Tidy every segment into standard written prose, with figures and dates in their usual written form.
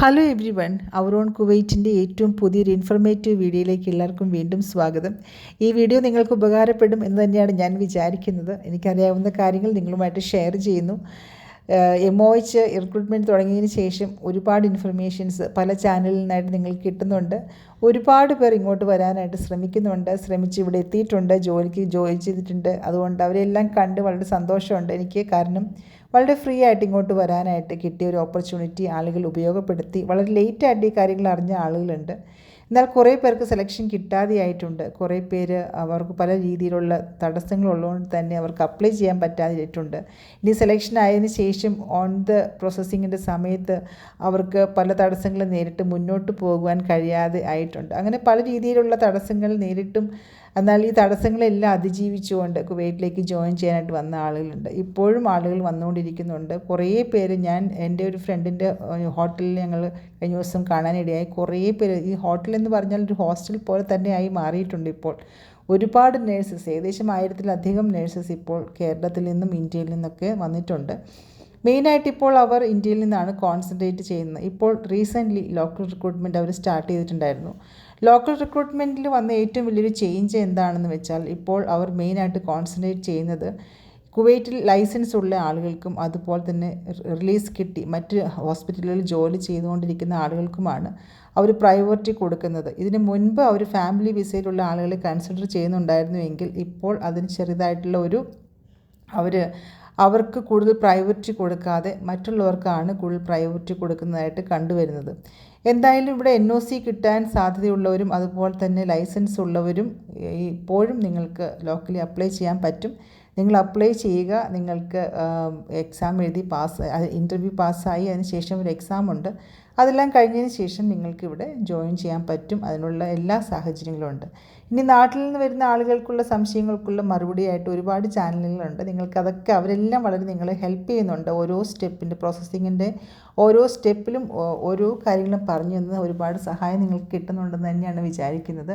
Hello everyone, our own കുവൈറ്റിൻ്റെ ഏറ്റവും പുതിയൊരു ഇൻഫർമേറ്റീവ് വീഡിയോയിലേക്ക് എല്ലാവർക്കും വീണ്ടും സ്വാഗതം. ഈ വീഡിയോ നിങ്ങൾക്ക് ഉപകാരപ്പെടും എന്ന് തന്നെയാണ് ഞാൻ വിചാരിക്കുന്നത്. എനിക്കറിയാവുന്ന കാര്യങ്ങൾ നിങ്ങളുമായിട്ട് ഷെയർ ചെയ്യുന്നു. MOH റിക്രൂട്ട്മെൻറ്റ് തുടങ്ങിയതിന് ശേഷം ഒരുപാട് ഇൻഫർമേഷൻസ് പല ചാനലിൽ നിന്നായിട്ട് നിങ്ങൾക്ക് കിട്ടുന്നുണ്ട്. ഒരുപാട് പേർ ഇങ്ങോട്ട് വരാനായിട്ട് ശ്രമിച്ച് ഇവിടെ എത്തിയിട്ടുണ്ട്, ജോലിക്ക് ജോയിൻ ചെയ്തിട്ടുണ്ട്. അതുകൊണ്ട് അവരെല്ലാം കണ്ട് വളരെ സന്തോഷമുണ്ട് എനിക്ക്. കാരണം വളരെ ഫ്രീ ആയിട്ട് ഇങ്ങോട്ട് വരാനായിട്ട് കിട്ടിയ ഒരു ഓപ്പർച്യൂണിറ്റി ആളുകൾ ഉപയോഗപ്പെടുത്തി. വളരെ ലേറ്റായിട്ട് ഈ കാര്യങ്ങൾ അറിഞ്ഞ ആളുകളുണ്ട്. എന്നാൽ കുറേ പേർക്ക് സെലക്ഷൻ കിട്ടാതെയായിട്ടുണ്ട്. കുറേ പേര് അവർക്ക് പല രീതിയിലുള്ള തടസ്സങ്ങളുള്ളതുകൊണ്ട് തന്നെ അവർക്ക് അപ്ലൈ ചെയ്യാൻ പറ്റാതെയായിട്ടുണ്ട്. ഇനി സെലക്ഷൻ ആയതിനു ശേഷം ഓൺ ദ പ്രോസസ്സിങ്ങിൻ്റെ സമയത്ത് അവർക്ക് പല തടസ്സങ്ങളും നേരിട്ട് മുന്നോട്ട് പോകുവാൻ കഴിയാതെ ആയിട്ടുണ്ട്. അങ്ങനെ പല രീതിയിലുള്ള തടസ്സങ്ങൾ നേരിട്ടും എന്നാൽ ഈ തടസ്സങ്ങളെല്ലാം അതിജീവിച്ചുകൊണ്ട് കുവൈറ്റിലേക്ക് ജോയിൻ ചെയ്യാനായിട്ട് വന്ന ആളുകളുണ്ട്. ഇപ്പോഴും ആളുകൾ വന്നുകൊണ്ടിരിക്കുന്നുണ്ട്. കുറേ പേര് എൻ്റെ ഒരു ഫ്രണ്ടിൻ്റെ ഹോട്ടലിൽ ഞങ്ങൾ കഴിഞ്ഞ ദിവസം കാണാനിടയായി. കുറേ പേര് ഈ ഹോട്ടലെന്ന് പറഞ്ഞാൽ ഒരു ഹോസ്റ്റൽ പോലെ തന്നെയായി മാറിയിട്ടുണ്ട് ഇപ്പോൾ. ഒരുപാട് നേഴ്സസ്, ഏകദേശം 1000-ലധികം നേഴ്സസ് ഇപ്പോൾ കേരളത്തിൽ നിന്നും ഇന്ത്യയിൽ നിന്നൊക്കെ വന്നിട്ടുണ്ട്. മെയിനായിട്ട് ഇപ്പോൾ അവർ ഇന്ത്യയിൽ നിന്നാണ് കോൺസെൻട്രേറ്റ് ചെയ്യുന്നത്. ഇപ്പോൾ റീസെൻ്റ്ലി ലോക്കൽ റിക്രൂട്ട്മെൻറ്റ് അവർ സ്റ്റാർട്ട് ചെയ്തിട്ടുണ്ടായിരുന്നു. ലോക്കൽ റിക്രൂട്ട്മെൻറ്റിൽ വന്ന ഏറ്റവും വലിയൊരു ചേഞ്ച് എന്താണെന്ന് വെച്ചാൽ ഇപ്പോൾ അവർ മെയിനായിട്ട് കോൺസെൻട്രേറ്റ് ചെയ്യുന്നത് കുവൈറ്റിൽ ലൈസൻസ് ഉള്ള ആളുകൾക്കും അതുപോലെ തന്നെ റിലീസ് കിട്ടി മറ്റ് ഹോസ്പിറ്റലുകളിൽ ജോലി ചെയ്തുകൊണ്ടിരിക്കുന്ന ആളുകൾക്കുമാണ് അവർ പ്രയോറിറ്റി കൊടുക്കുന്നത്. ഇതിന് മുൻപ് അവർ ഫാമിലി വിസയിലുള്ള ആളുകളെ കൺസിഡർ ചെയ്യുന്നുണ്ടായിരുന്നുവെങ്കിൽ ഇപ്പോൾ അതിന് ചെറുതായിട്ടുള്ള അവർക്ക് കൂടുതൽ പ്രയോറിറ്റി കൊടുക്കാതെ മറ്റുള്ളവർക്കാണ് കൂടുതൽ പ്രയോറിറ്റി കൊടുക്കുന്നതായിട്ട് കണ്ടുവരുന്നത്. എന്തായാലും ഇവിടെ NOC കിട്ടാൻ സാധ്യതയുള്ളവരും അതുപോലെ തന്നെ ലൈസൻസ് ഉള്ളവരും ഇപ്പോഴും നിങ്ങൾക്ക് ലോക്കലി അപ്ലൈ ചെയ്യാൻ പറ്റും. നിങ്ങൾ അപ്ലൈ ചെയ്യുക. നിങ്ങൾക്ക് എക്സാം എഴുതി ഇൻ്റർവ്യൂ പാസ്സായി അതിന് ശേഷം ഒരു എക്സാം ഉണ്ട്. അതെല്ലാം കഴിഞ്ഞതിന് ശേഷം നിങ്ങൾക്ക് ഇവിടെ ജോയിൻ ചെയ്യാൻ പറ്റും. അതിനുള്ള എല്ലാ സാഹചര്യങ്ങളും ഉണ്ട്. ഇനി നാട്ടിൽ നിന്ന് വരുന്ന ആളുകൾക്കുള്ള സംശയങ്ങൾക്കുള്ള മറുപടിയായിട്ട് ഒരുപാട് ചാനലുകളുണ്ട്. നിങ്ങൾക്കതൊക്കെ അവരെല്ലാം വളരെ നിങ്ങളെ ഹെൽപ്പ് ചെയ്യുന്നുണ്ട്. ഓരോ സ്റ്റെപ്പിൻ്റെ പ്രോസസ്സിങ്ങിൻ്റെ ഓരോ സ്റ്റെപ്പിലും ഓരോ കാര്യങ്ങളും പറഞ്ഞു തന്ന് ഒരുപാട് സഹായം നിങ്ങൾക്ക് കിട്ടുന്നുണ്ടെന്ന് തന്നെയാണ് വിചാരിക്കുന്നത്.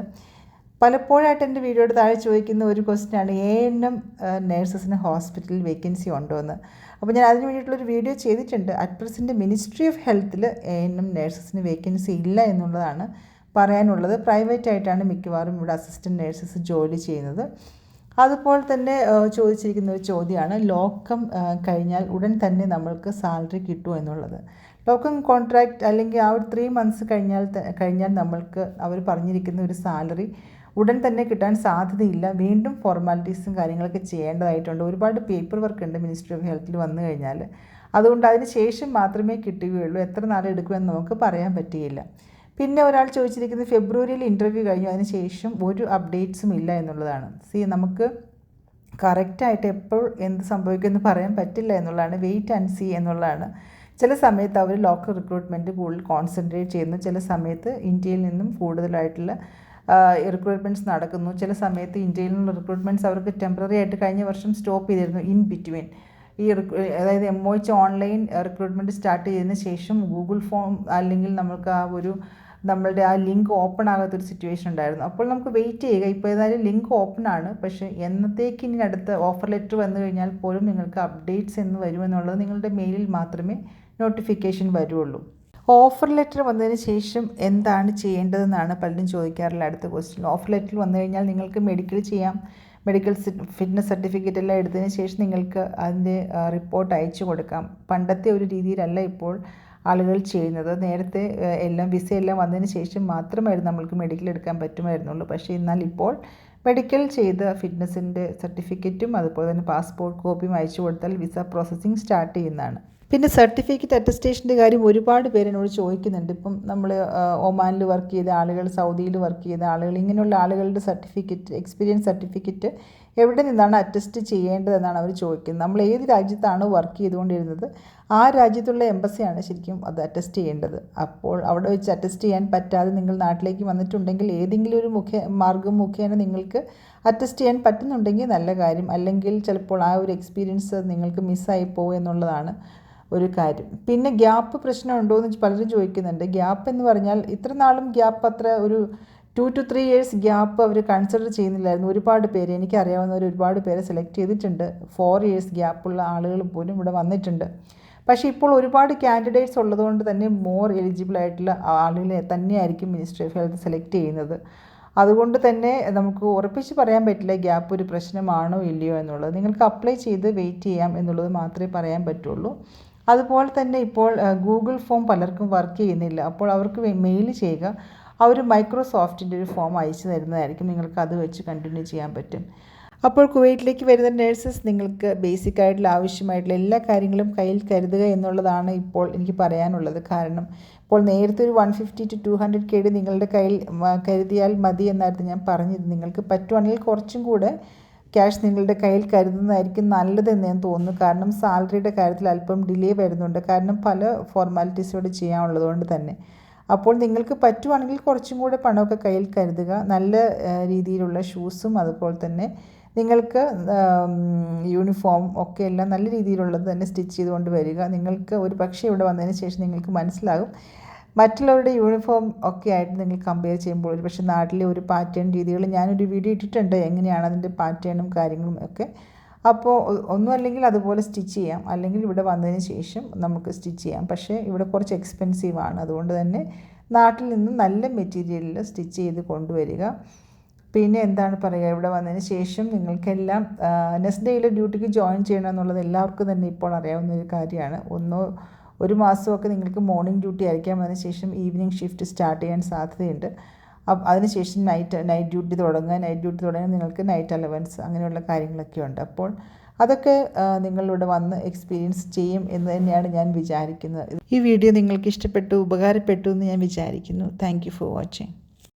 പലപ്പോഴായിട്ട് എൻ്റെ വീഡിയോയുടെ താഴെ ചോദിക്കുന്ന ഒരു ക്വസ്റ്റ്യനാണ് ANM നേഴ്സസിന് ഹോസ്പിറ്റലിൽ വേക്കൻസി ഉണ്ടോ എന്ന്. അപ്പോൾ ഞാൻ അതിന് വേണ്ടിയിട്ടുള്ളൊരു വീഡിയോ ചെയ്തിട്ടുണ്ട്. അറ്റ് പ്രസൻറ്റ് മിനിസ്ട്രി ഓഫ് ഹെൽത്തിൽ ANM നേഴ്സസിന് വേക്കൻസി ഇല്ല എന്നുള്ളതാണ് പറയാനുള്ളത്. പ്രൈവറ്റായിട്ടാണ് മിക്കവാറും ഇവിടെ അസിസ്റ്റൻറ്റ് നേഴ്സസ് ജോലി ചെയ്യുന്നത്. അതുപോലെ തന്നെ ചോദിച്ചിരിക്കുന്ന ഒരു ചോദ്യമാണ് ലോക്കം കഴിഞ്ഞാൽ ഉടൻ തന്നെ നമ്മൾക്ക് സാലറി കിട്ടുമോ എന്നുള്ളത്. ലോക്കം കോൺട്രാക്റ്റ് അല്ലെങ്കിൽ ആ ഒരു 3 months കഴിഞ്ഞാൽ നമ്മൾക്ക് അവർ പറഞ്ഞിരിക്കുന്ന ഒരു സാലറി ഉടൻ തന്നെ കിട്ടാൻ സാധ്യതയില്ല. വീണ്ടും ഫോർമാലിറ്റീസും കാര്യങ്ങളൊക്കെ ചെയ്യേണ്ടതായിട്ടുണ്ട്. ഒരുപാട് പേപ്പർ വർക്ക് ഉണ്ട് മിനിസ്ട്രി ഓഫ് ഹെൽത്തിൽ വന്നു കഴിഞ്ഞാൽ. അതുകൊണ്ട് അതിന് ശേഷം മാത്രമേ കിട്ടുകയുള്ളൂ. എത്ര നാളെടുക്കുമെന്ന് നമുക്ക് പറയാൻ പറ്റുകയില്ല. പിന്നെ ഒരാൾ ചോദിച്ചിരിക്കുന്നത് ഫെബ്രുവരിയിൽ ഇൻ്റർവ്യൂ കഴിഞ്ഞു, അതിന് ശേഷം ഒരു അപ്ഡേറ്റ്സും ഇല്ല എന്നുള്ളതാണ്. നമുക്ക് കറക്റ്റായിട്ട് എപ്പോൾ എന്ത് സംഭവിക്കുമെന്ന് പറയാൻ പറ്റില്ല എന്നുള്ളതാണ്. വെയിറ്റ് ആൻഡ് സീ എന്നുള്ളതാണ്. ചില സമയത്ത് അവർ ലോക്കൽ റിക്രൂട്ട്മെൻറ്റ് കൂടുതൽ കോൺസെൻട്രേറ്റ് ചെയ്യുന്നു. ചില സമയത്ത് ഇന്ത്യയിൽ നിന്നും കൂടുതലായിട്ടുള്ള റിക്രൂട്ട്മെൻറ്റ്സ് നടക്കുന്നു. ചില സമയത്ത് ഇന്ത്യയിൽ നിന്നുള്ള റിക്രൂട്ട്മെൻറ്റ്സ് അവർക്ക് ടെമ്പററി ആയിട്ട് കഴിഞ്ഞ വർഷം സ്റ്റോപ്പ് ചെയ്തിരുന്നു. ഇൻ ബിറ്റ്വീൻ അതായത് MOH ഓൺലൈൻ റിക്രൂട്ട്മെൻറ്റ് സ്റ്റാർട്ട് ചെയ്തതിന് ശേഷം ഗൂഗിൾ ഫോം അല്ലെങ്കിൽ നമ്മൾക്ക് നമ്മളുടെ ആ ലിങ്ക് ഓപ്പൺ ആകാത്തൊരു സിറ്റുവേഷൻ ഉണ്ടായിരുന്നു. അപ്പോൾ നമുക്ക് വെയിറ്റ് ചെയ്യുക. ഇപ്പോൾ ഏതായാലും ലിങ്ക് ഓപ്പൺ ആണ്. പക്ഷേ എന്നത്തേക്ക് ഇനി അടുത്ത ഓഫർ ലെറ്റർ വന്നു കഴിഞ്ഞാൽ പോലും നിങ്ങൾക്ക് അപ്ഡേറ്റ്സ് എന്ന് വരുമെന്നുള്ളത് നിങ്ങളുടെ മെയിലിൽ മാത്രമേ നോട്ടിഫിക്കേഷൻ വരുള്ളൂ. ഓഫർ ലെറ്റർ വന്നതിന് ശേഷം എന്താണ് ചെയ്യേണ്ടതെന്നാണ് പലരും ചോദിക്കാറുള്ള അടുത്ത ക്വസ്റ്റ്യൻ. ഓഫർ ലെറ്റർ വന്നു കഴിഞ്ഞാൽ നിങ്ങൾക്ക് മെഡിക്കൽ ചെയ്യാം. മെഡിക്കൽ ഫിറ്റ്നസ് സർട്ടിഫിക്കറ്റ് എല്ലാം എടുത്തതിന് ശേഷം നിങ്ങൾക്ക് അതിൻ്റെ റിപ്പോർട്ട് അയച്ചു കൊടുക്കാം. പണ്ടത്തെ ഒരു രീതിയിലല്ല ഇപ്പോൾ ആളുകൾ ചെയ്യുന്നത്. നേരത്തെ വിസയെല്ലാം വന്നതിന് ശേഷം മാത്രമായിരുന്നു നമ്മൾക്ക് മെഡിക്കൽ എടുക്കാൻ പറ്റുമായിരുന്നുള്ളൂ. പക്ഷേ എന്നാൽ ഇപ്പോൾ മെഡിക്കൽ ചെയ്ത് ഫിറ്റ്നസിൻ്റെ സർട്ടിഫിക്കറ്റും അതുപോലെ തന്നെ പാസ്പോർട്ട് കോപ്പിയും അയച്ചു കൊടുത്താൽ വിസ പ്രോസസ്സിങ് സ്റ്റാർട്ട് ചെയ്യുന്നതാണ്. പിന്നെ സർട്ടിഫിക്കറ്റ് അറ്റസ്റ്റേഷൻ്റെ കാര്യം ഒരുപാട് പേരെന്നോട് ചോദിക്കുന്നുണ്ട്. ഇപ്പം നമ്മൾ ഒമാനിൽ വർക്ക് ചെയ്ത ആളുകൾ, സൗദിയിൽ വർക്ക് ചെയ്ത ആളുകൾ, ഇങ്ങനെയുള്ള ആളുകളുടെ സർട്ടിഫിക്കറ്റ്, എക്സ്പീരിയൻസ് സർട്ടിഫിക്കറ്റ് എവിടെ നിന്നാണ് അറ്റസ്റ്റ് ചെയ്യേണ്ടതെന്നാണ് അവർ ചോദിക്കുന്നത്. നമ്മൾ ഏത് രാജ്യത്താണോ വർക്ക് ചെയ്തുകൊണ്ടിരുന്നത് ആ രാജ്യത്തുള്ള എംബസിയാണ് ശരിക്കും അത് അറ്റസ്റ്റ് ചെയ്യേണ്ടത്. അപ്പോൾ അവിടെ വെച്ച് അറ്റസ്റ്റ് ചെയ്യാൻ പറ്റാതെ നിങ്ങൾ നാട്ടിലേക്ക് വന്നിട്ടുണ്ടെങ്കിൽ ഏതെങ്കിലും ഒരു മാർഗ്ഗം മുഖേന നിങ്ങൾക്ക് അറ്റസ്റ്റ് ചെയ്യാൻ പറ്റുന്നുണ്ടെങ്കിൽ നല്ല കാര്യം. അല്ലെങ്കിൽ ചിലപ്പോൾ ആ ഒരു എക്സ്പീരിയൻസ് നിങ്ങൾക്ക് മിസ്സായി പോകും എന്നുള്ളതാണ് ഒരു കാര്യം. പിന്നെ ഗ്യാപ്പ് പ്രശ്നം ഉണ്ടോ എന്ന് പലരും ചോദിക്കുന്നുണ്ട്. ഗ്യാപ്പ് എന്ന് പറഞ്ഞാൽ ഇത്ര നാളും ഗ്യാപ്പ് അത്ര ഒരു 2 to 3 years ഗ്യാപ്പ് അവർ കൺസിഡർ ചെയ്യുന്നില്ലായിരുന്നു. ഒരുപാട് പേര്, എനിക്കറിയാവുന്നവർ ഒരുപാട് പേരെ സെലക്ട് ചെയ്തിട്ടുണ്ട്. 4 years ഗ്യാപ്പുള്ള ആളുകൾ പോലും ഇവിടെ വന്നിട്ടുണ്ട്. പക്ഷേ ഇപ്പോൾ ഒരുപാട് കാൻഡിഡേറ്റ്സ് ഉള്ളതുകൊണ്ട് തന്നെ മോർ എലിജിബിൾ ആയിട്ടുള്ള ആളുകളെ തന്നെയായിരിക്കും മിനിസ്ട്രി ഓഫ് ഹെൽത്ത് സെലക്ട് ചെയ്യുന്നത്. അതുകൊണ്ട് തന്നെ നമുക്ക് ഉറപ്പിച്ച് പറയാൻ പറ്റില്ല ഗ്യാപ്പ് ഒരു പ്രശ്നമാണോ ഇല്ലയോ എന്നുള്ളത്. നിങ്ങൾക്ക് അപ്ലൈ ചെയ്ത് വെയിറ്റ് ചെയ്യാം എന്നുള്ളത് മാത്രമേ പറയാൻ പറ്റുള്ളൂ. അതുപോലെ തന്നെ ഇപ്പോൾ ഗൂഗിൾ ഫോം പലർക്കും വർക്ക് ചെയ്യുന്നില്ല. അപ്പോൾ അവർക്ക് മെയിൽ ചെയ്യുക. അവർ മൈക്രോസോഫ്റ്റിൻ്റെ ഒരു ഫോം അയച്ചു തരുന്നതായിരിക്കും. നിങ്ങൾക്ക് അത് വെച്ച് കണ്ടിന്യൂ ചെയ്യാൻ പറ്റും. അപ്പോൾ കുവൈറ്റിലേക്ക് വരുന്ന നഴ്സസ് നിങ്ങൾക്ക് ബേസിക് ആയിട്ടുള്ള ആവശ്യമായിട്ടുള്ള എല്ലാ കാര്യങ്ങളും കയ്യിൽ കരുതുക എന്നുള്ളതാണ് ഇപ്പോൾ എനിക്ക് പറയാനുള്ളത്. കാരണം ഇപ്പോൾ നേരത്തെ ഒരു 150 to 200 KD നിങ്ങളുടെ കയ്യിൽ കരുതിയാൽ മതി എന്നായിരുന്നു ഞാൻ പറഞ്ഞത്. നിങ്ങൾക്ക് പറ്റുവാണെങ്കിൽ കുറച്ചും കൂടെ ക്യാഷ് നിങ്ങളുടെ കയ്യിൽ കരുതുന്നതായിരിക്കും നല്ലതെന്ന് ഞാൻ തോന്നുന്നു. കാരണം സാലറിയുടെ കാര്യത്തിൽ അല്പം ഡിലേ വരുന്നുണ്ട്. കാരണം പല ഫോർമാലിറ്റീസോട് ചെയ്യാനുള്ളതുകൊണ്ട് തന്നെ. അപ്പോൾ നിങ്ങൾക്ക് പറ്റുവാണെങ്കിൽ കുറച്ചും കൂടെ പണമൊക്കെ കയ്യിൽ കരുതുക. നല്ല രീതിയിലുള്ള ഷൂസും അതുപോലെ തന്നെ നിങ്ങൾക്ക് യൂണിഫോം ഒക്കെ എല്ലാം നല്ല രീതിയിലുള്ളത് തന്നെ സ്റ്റിച്ച് ചെയ്തുകൊണ്ട് വരിക. നിങ്ങൾക്ക് ഒരു പക്ഷേ ഇവിടെ വന്നതിന് ശേഷം നിങ്ങൾക്ക് മനസ്സിലാകും മറ്റുള്ളവരുടെ യൂണിഫോം ഒക്കെ ആയിട്ട് നിങ്ങൾ കമ്പയർ ചെയ്യുമ്പോൾ ഒരു പക്ഷേ നാട്ടിലെ ഒരു പാറ്റേൺ രീതികൾ ഞാനൊരു വീഡിയോ ഇട്ടിട്ടുണ്ട് എങ്ങനെയാണ് അതിൻ്റെ പാറ്റേണും കാര്യങ്ങളും ഒക്കെ. അപ്പോൾ ഒന്നും അല്ലെങ്കിൽ അതുപോലെ സ്റ്റിച്ച് ചെയ്യാം, അല്ലെങ്കിൽ ഇവിടെ വന്നതിന് ശേഷം നമുക്ക് സ്റ്റിച്ച് ചെയ്യാം. പക്ഷേ ഇവിടെ കുറച്ച് എക്സ്പെൻസീവാണ്. അതുകൊണ്ട് തന്നെ നാട്ടിൽ നിന്ന് നല്ല മെറ്റീരിയലിൽ സ്റ്റിച്ച് ചെയ്ത് കൊണ്ടുവരിക. പിന്നെ എന്താണ് പറയുക, ഇവിടെ വന്നതിന് ശേഷം നിങ്ങൾക്കെല്ലാം നെക്സ്റ്റ് ഡേയിൽ ഡ്യൂട്ടിക്ക് ജോയിൻ ചെയ്യണം എന്നുള്ളത് എല്ലാവർക്കും തന്നെ ഇപ്പോൾ അറിയാവുന്ന ഒരു കാര്യമാണ്. ഒരു മാസമൊക്കെ നിങ്ങൾക്ക് മോർണിംഗ് ഡ്യൂട്ടി ആയിരിക്കാം. അതിനുശേഷം ഈവനിങ് ഷിഫ്റ്റ് സ്റ്റാർട്ട് ചെയ്യാൻ സാധ്യതയുണ്ട്. അതിനുശേഷം നൈറ്റ് ഡ്യൂട്ടി തുടങ്ങാൻ നിങ്ങൾക്ക് നൈറ്റ് അലവൻസ് അങ്ങനെയുള്ള കാര്യങ്ങളൊക്കെ ഉണ്ട്. അപ്പോൾ അതൊക്കെ നിങ്ങളിവിടെ വന്ന് എക്സ്പീരിയൻസ് ചെയ്യും എന്ന് തന്നെയാണ് ഞാൻ വിചാരിക്കുന്നത്. ഈ വീഡിയോ നിങ്ങൾക്ക് ഇഷ്ടപ്പെട്ടു ഉപകാരപ്പെട്ടു എന്ന് ഞാൻ വിചാരിക്കുന്നു. Thank you for watching.